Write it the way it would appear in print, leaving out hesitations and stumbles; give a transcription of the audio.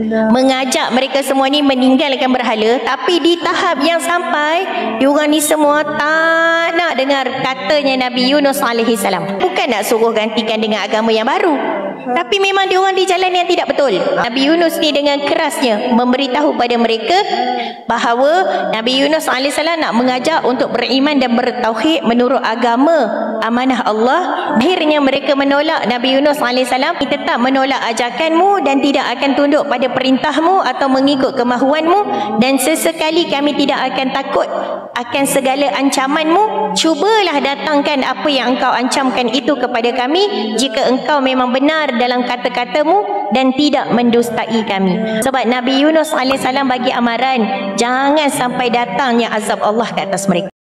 mengajak mereka semua ni meninggalkan berhala, tapi di tahap yang sampai diorang ni semua tak nak dengar katanya Nabi Yunus alaihi salam. Bukan nak suruh gantikan dengan agama yang baru, tapi memang diorang di jalan yang tidak betul. Nabi Yunus ni dengan kerasnya memberitahu pada mereka bahawa Nabi Yunus alaihi salam nak mengajak untuk beriman dan bertauhid menurut agama amanah Allah. Akhirnya mereka menolak Nabi Yunus alaihi salam, tetap menolak ajakanmu dan tidak akan tunduk pada perintahmu atau mengikut kemahuanmu, dan sesekali kami tidak akan takut akan segala ancamanmu. Cubalah datangkan apa yang engkau ancamkan itu kepada kami jika engkau memang benar dalam kata-katamu dan tidak mendustai kami. Sebab Nabi Yunus alaihi salam bagi amaran jangan sampai datangnya azab Allah ke atas mereka.